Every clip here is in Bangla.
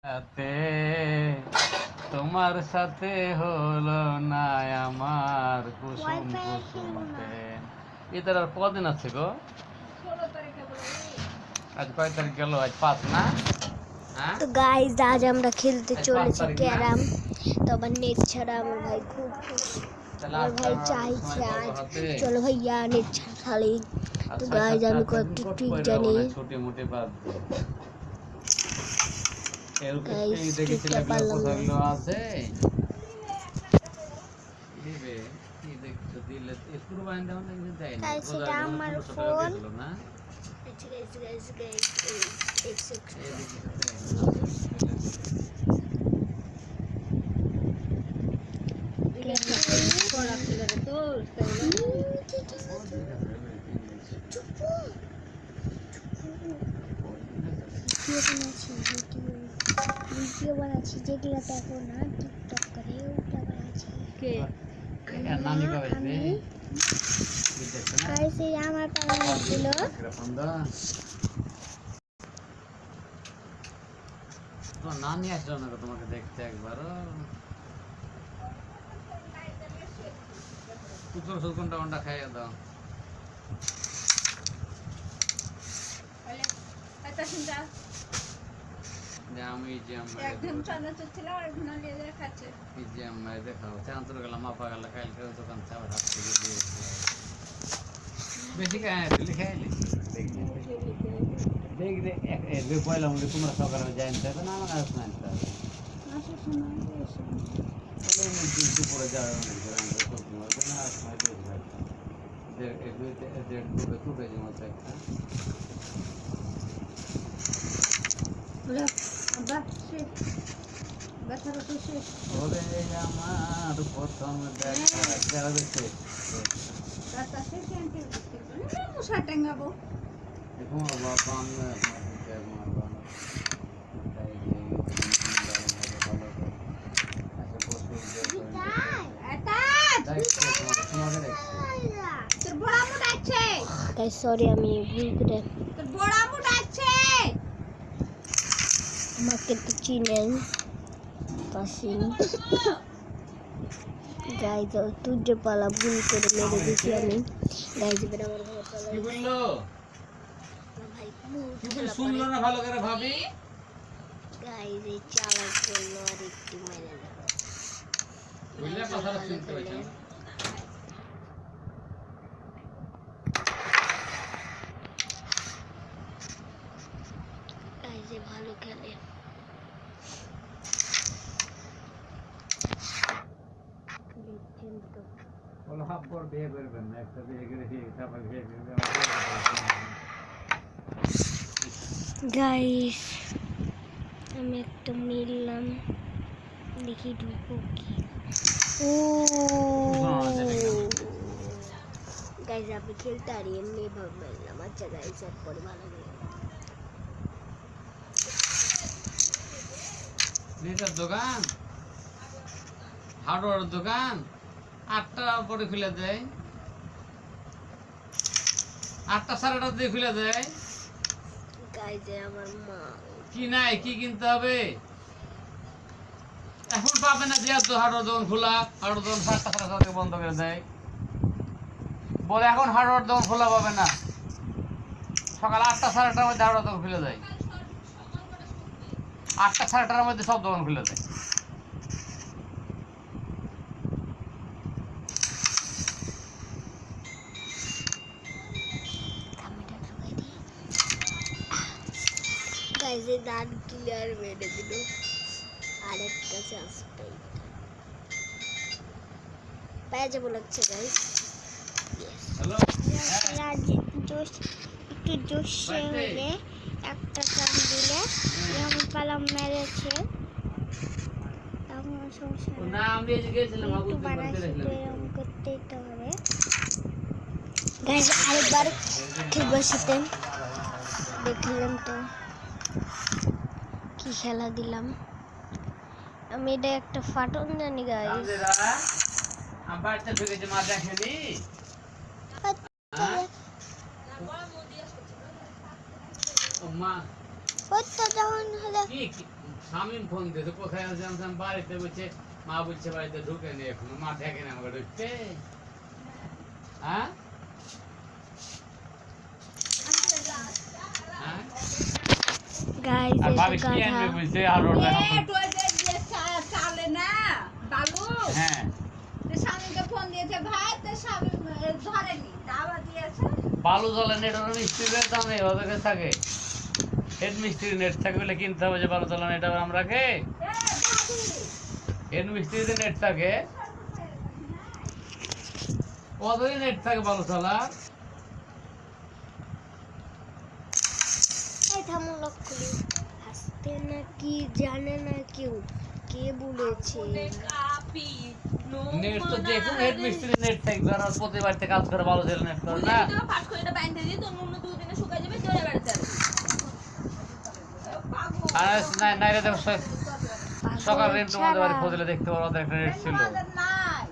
রাতে তোমার সাথে হলো না আমার কুসুম কুসুম প্রেম। এটার আর কদিন আছে গো? আজ কয় তারিখ গেল? আজ 5 না? তো গাইস আজ আমরা খেলতে আজ 5 চলেছি তারিখ না? ক্যারাম। তো আবার নেট ছাড়া আমার ভাই খুব খুশি। তাহলে আমার ভাই আজকে আমার সময় চাইছে পাবো আজ হাতে। চলো ভাইয়া নেট ছাড়া খালি। আর তো 6-7 গাইস আমি দিন কয়েকটি কট ট্রিক করে জানি। ছোটি মোটি বাদ দিয়ে। গাইস এই দেখেছিল ট্রিকটা পারলাম না। কোথাগুলো আছে দিবে কি দেখছো দিলে পুরো বাইন দাও না কিন্তু দেয় না। গাইস রোজা এটা যখন আমার 1500 টাকা ফোন। দিয়েছিল না? গাইস এক সেকেন্ড। ভিডিও বানাচ্ছি যেগুলো দেখো না টিকটক করে ওটা বানাচ্ছি। নানি কবে আসবে? গাইস এই আমার পালা ছিল। তোমার নানি আসলো না গো তোমাকে দেখতে একবারও? কুকুর সুকুনটা অন্ডা খাইয়ে দাও। আমি যে আমার দেখাও চাঁদর গেলাম মাপা গেল কালকে দোকান চাওয়া হাত থেকে দিয়েছে বেশি খাইলি খাইলি দেখবে পয়লা মধ্যে তোমরা সকালে জানতে হবে না আমার আসতে আনতে হবে দুপুরে যাওয়া টু পেজের মতো একটা ওরে আমার প্রথম দেখা যারা দেখছে দেখুন বাবা আমি সরি আমি ভুল করে আমাকে তো চিনেন পাসিং গাইজ তুই পালা ভুল করে মেরে দিয়েছি আমি গাইজ এবার আমার ঘর পালা কি বললো ভাই কি শুনলো না ভালো করে ভাবি গাইজ এই চালাক করলো আর একটু মেরে দিল বুঝলে কথাটা শুনতে পাচ্ছেন গাইজ ভালো খেলে বলো হাফ পর বিয়ে করবেন না একটা বিয়ে করে তারপর বিয়ে করবেন গাইস আমি একটা মিললাম দেখি ঢুকবো কি ও গাইস আপনি খেলতে আর এমনি ভাবলাম আচ্ছা গাইস আর পরে ভালো লাগে নেতার দোকান হার্ডওয়্যার দোকান 8টা পরে খুলে দেয় 8টা 8:30 দিয়ে খুলে দেয় গাইস আমার মা কি নাই কি কিনতে হবে এখন পাবে না যেহেতু হার্ডওয়্যার দোকান খোলা হার্ডওয়্যার দোকান 7টা 7:30 বন্ধ করে দেয় বলে এখন হার্ডওয়্যার দোকান খোলা পাবে না সকাল 8টা 8:30টার মধ্যে হার্ডওয়্যার দোকান খুলে দেয় 8টা 8:30টার মধ্যে সব দোকান খুলে দেয় গাইস এই দাঁত ক্লিয়ার মেরে দিল আরেকটা চান্স পাই পেয়ে যাবো লাগছে গাইস হ্যালো জোশ একটু জোশে হলে একটা চান্স দিলে যেমন পালাম মেরেছে তখন সমস্যা না আমি এই যে গেছিলাম একটু বানাচ্ছি তো এরকম করতেই তো হবে গাইস আরেকবার ঠিক বসিতে দেখলাম তো কি খেলা দিলাম আমি এটা একটা ফাটন জানি গাইস আমি বাড়িতে ঢুকেছি মা দেখেনি মা যখন হলো কি শামিম ফোন দিয়েছে, কোথায় আছে জানতাম, বাড়িতে বলছে, মা বলছে বাড়িতে ঢুকেনি এখনো, মা দেখে না আমাকে ঢুকতে। হ্যাঁ হ্যাঁ গাইস আর এটা ভাবিস কি গাধা আনবে বলছে, আর ওর এ এখন তো যে চালে না বালু হ্যাঁ তো স্বামীকে ফোন দিয়েছে ভাই তো স্বামী ধরেনি দাওয়া দিয়েছে বালু জলে নেট ওর মিস্ত্রিদের দাম নেই, ওদের কাছে থাকে হেড মিস্ত্রি নেট থাকে বলে কিনতে হবে যে বালু জলে নেট আবার আমরা কে এ দাদি হেড মিস্ত্রিদের নেট থাকে, ওদেরই নেট থাকে বালু চলা। এই থামো লক্ষ্য হাসতে না কি জানে না কেউ কে বলেছে কাপি নো নেট তো দেখুন হেড মিস্ত্রি নেট থাকবে, আর প্রতি বাড়িতে কাজ করে বালু জলে নেট করে না। তো ফাট করে এটা বাইন্ধে দিই তো নুন দুদিনে শুকাই যাবে জোরে বাড়িতে আর নাই নাই রে দেখো সকাল রেন্ট তোমাদের ছাড়া। বাড়ি খোঁজলে দেখতে পারো, ওদের একটা নেট ছিল, নাই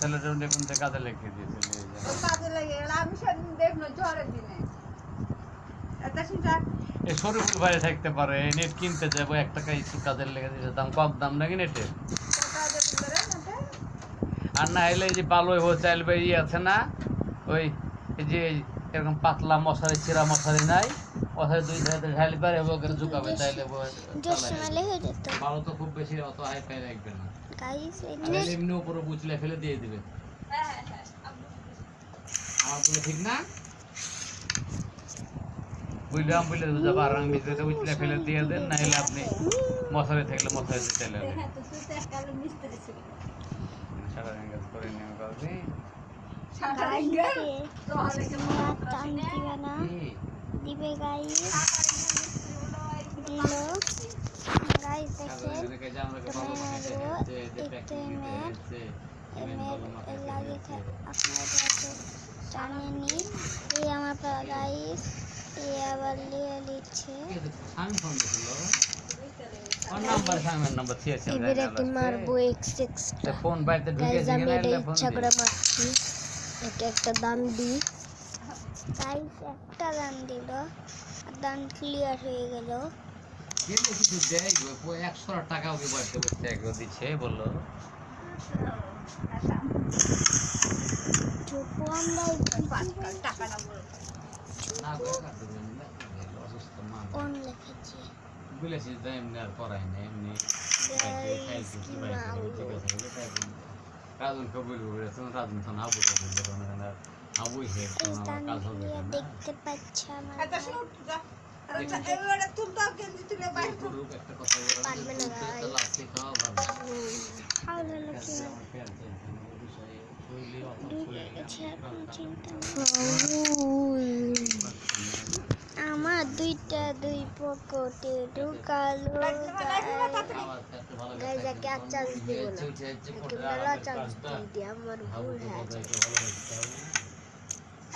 ছেলেটা দেখুন কাজে লেগে দিয়েছিল। ও কাজে লাগে আমি সেদিন দেখলো ঝড়ের দিনে এটা শুনটা এই শরীফুল বাইরে থাকতে পারে, নেট কিনতে যাবো 1 টাকা একটু কাজের লেগে দিয়েছে, দাম কম দাম নাকি নেটের। কোটা যে বলে না আর না এলে এই যে বালু চাইল বা ইয়ে আছে না, ওই এই যে এরকম পাতলা মশারি চিরা মশারি নাই, মশারি 2 ধারে ঢালি পারে ওকে ঝুঁকাবে তাইলে জসমালে হয়ে যেত বালু তো খুব বেশি অত হাই ফাই রাখবে না, গাইস আর এটা এমনি উপরে বুঝলে ফেলে দিয়ে দিবে। হ্যাঁ আমার বলে ঠিক না বুঝলাম, বুঝলে যাবার রং মিশতে বুঝলে ফেলে দিয়ে দেন, না হলে আপনি মশারি থাকলে মশারি দিতে হবে। হ্যাঁ তো সুতে কালো মিস্ত্রি ছিল সারা রঙের করে নিয়ে করবি সাদা গাইস রঙের তো হলে কি টান দিবে না দিবে গাইস দিল গাইস দেখেন লাগে আপনার কাছে জানেনি এই আমার গাইস এই আবার লিয়ে লিখছে আমি ফোন দিছিল ওর নাম্বার সামনের নাম্বার দিয়েছে, এবার একটি মারবো এক্সট্রা ফোন বাড়িতে ঢুকে গাইস আমি গেলে এটা ফোন ইচ্ছা করে মারছি এটা একটা দান দিই গাইস একটা দান দিল আর দান ক্লিয়ার হয়ে গেল কিন্তু কিছু দেয় 100 টাকা ওকে বাড়তে বসতে একবার দিচ্ছে বললো চোপো আমরা টাকা না বলে না করে কাটতে দেন না, অসুস্থ মানুষ অন লিখেছি বলেছি যে এমনি আর করাই না, এমনি গাইস কি মারবো রাজন কবুল বলেছে, রাজন তো না বলে বলবে আবুই হে এই আমার দান কাজ হবে ক্লিয়ার না দেখতে পাচ্ছি আমার এটা শুট যা আচ্ছা এবারে তুমি তো গেঞ্জি তুলে বাইরে তো গরুক একটা কথা বলে পারবে না ভাই। তো লাস্টে খাওয়া ভালো খাওয়া হলো কি আমার পেট চলছে না, ওই বিষয়ে শরীরে অত ডুবে শরীরে গেছে এখন চিন্তা আমার দুই পকেটে ঢুকালো গাইস একে আর চান্স দিব না একে মেলা চান্স দিয়ে আমার ভুল হয়েছে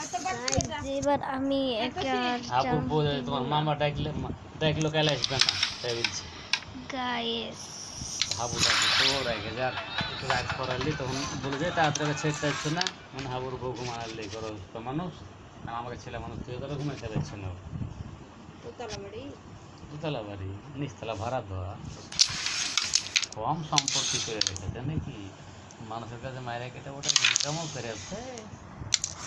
এত বাড়ি গাইস এবার আমি একে আর আপু চান্স বলে তোমার মামা ডাকলো কাল আসবে না তাই বলছি গাইস হাবু ডাকি তো রেখে যাক একটু রাত করালি তখন বলে যায় তাড়াতাড়ি ছেড়ে যাচ্ছে না, মানে হাবুর বউ ঘুমালে করো তো মানুষ, আর আমাকে ছেলে মানুষ তুই তারা ঘুমাইতে যাচ্ছে না, তোতলা বাড়ি দুতলা বাড়ি নিচতলা ভাড়া দেওয়া, কম সম্পত্তি করে রেখেছে নাকি, মানুষের কাছে মায়েরা কেটে ওটা ইনকামও করে আছে,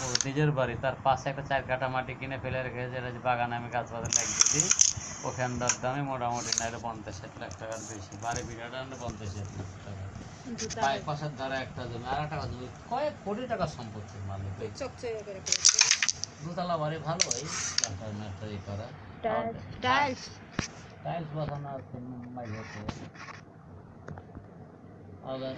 ও নিজের বাড়ি তার পাশে একটা 4 কাঠা মাটি কিনে ফেলে রেখেছে, এটা যে বাগানে আমি গাছ পাতা লাগিয়ে দিই, ওখানটার দামে মোটামুটি নাইলে 50-60 লাখ টাকার বেশি, বাড়ি বিঘাটা 50-60 লাখ টাকা, প্রায় পাশের ধারে একটা জমি, আর একটা জমি, কয়েক কোটি টাকার সম্পত্তির মালিক, ওই চকচকে করে দুতলা বাড়ি ভালো, ওই প্লাস্টার ম্যাস্টার ই করা, টাইলস টাইলস বসানো আছে মাইজতে, আবার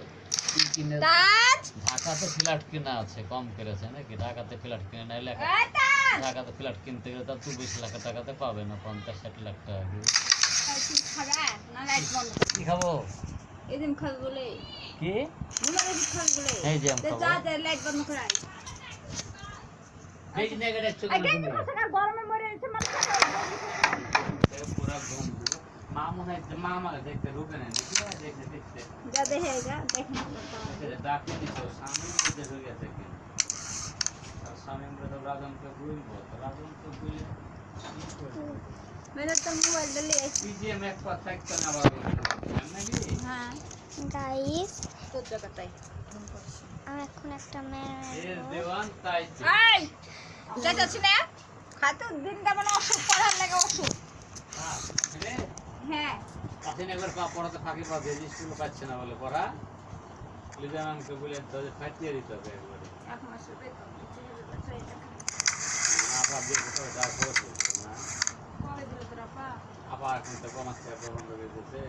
কিনে তাজ ঢাকাতে ফ্ল্যাট কিনা আছে কম করেছে নাকি, ঢাকাতে ফ্ল্যাট কিনে নাই লেখা, এই তাজ ঢাকাতে ফ্ল্যাট কিনতে গেলে তার 20 লাখ টাকাতে পাবে না, 50-60 লাখ টাকা দিয়ে। তুই খাবা না লাইট বন্ধ কি খাবো এদিন খাবে বলে কি মুলা দেখি খাবে বলে এই যে আমি খাবো। যা যা লাইট বন্ধ করে আই এই নেগেট একটু আই দেখতে পাচ্ছ না গরমে মরে যাচ্ছে মানুষ পুরা ঘুম মা মনে হয় মা আমাকে দেখতে ঢুকে নেই নাকি, দেখতে দেখতে যা দেখে যা দেখে ডাক্তার দিত স্বামী বুঝে ঢুকে গেছে কি, আর স্বামী তো রাজনকে বলবো, তো রাজনকে বলে কি করবো? মেরে তোর মোবাইল দিলে পিজিএম এক পা থাকতো না আবার নাকি হ্যাঁ গাইস তোর জায়গাটাই আমি এখন একটা মেয়ে এর দেওয়ান তাই এই যাচ্ছি না খাতে দিনটা মানে অসুখ পড়ার লাগে অসুখ হ্যাঁ আসেন একবার পড়াতে ফাঁকি পা দিয়ে স্কুলে পাচ্ছে না বলে পড়া লিজা আমাকে বলে ফাটিয়ে দিতে হবে একবারে এক মাসের বেতন আপা দিয়ে কোথাও যা খরচ হচ্ছে না কবে দিল তোর আপা আপা এখন তো কমাস থেকে বন্ধ করে দিতেছে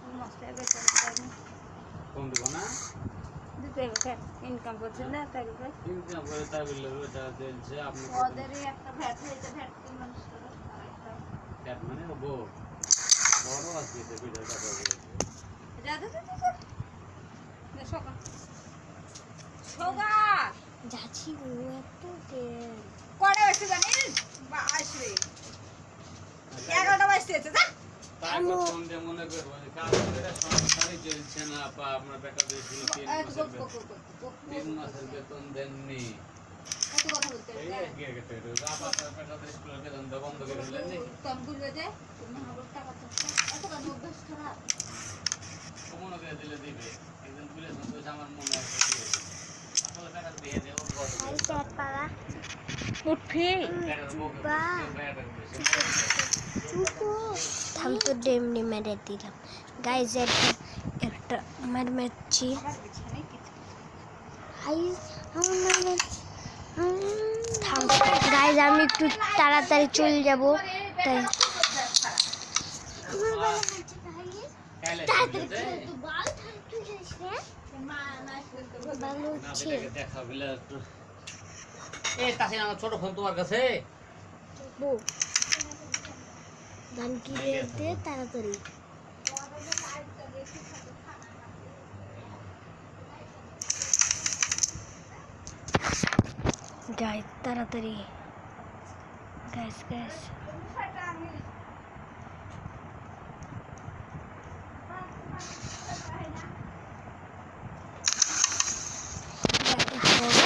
2 মাস থেকে বেতন দেয়নি কম দিব না দিতে হবে ইনকাম করছে না তাই করে কিন্তু বলে তাই বললে ওটা দিয়েছে আপনি ওদেরই একটা ভ্যাট হয়েছে ভ্যাট 3 মাস করে ক্যাট মানে ও বড় আছে এটা বিড়াল টাকা বলেছে যা যা যা সোগা সোগা যাচ্ছি গো একটু দেন। কটা বাজছে জানিস বা আসবে 11টা বাজছে যা তারপর সন্ধ্যে মনে করবো যে কাজ করে সংসারই চলছে না আপা আপনার বেটা দিয়েছিল 3 মাসের বেতন দেননি কত কথা বলতে এই আগে আগে তো আপা আপনার বেটা দিয়ে স্কুলের বেতন দেওয়া বন্ধ করে দিলেন নি তম বুঝবে যে তুমি আমার টাকা তো এত কাজ অভ্যাস খারাপ মনে করে দিলে দিবে একদিন তুলে সন্তোষ আমার মনে আছে দিয়েছে আসলে বেটা দিয়ে দেবো এই পেট পালা উঠি চুপো থাম তো ডেমনি মেরে দিলাম গাইস একটা মার মেরেছি আমার বিছানায় কিছু থাম গাইস আমি একটু তাড়াতাড়ি চলে যাব তাই ভালো হচ্ছে দেখা বলে এ তাসিন আমার ছোট ফোন তোমার কাছে বউ ধান কিনে দে তাড়াতাড়ি গাইস তাড়াতাড়ি গাইস গাইস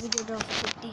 ভিডিওটা অফ করতে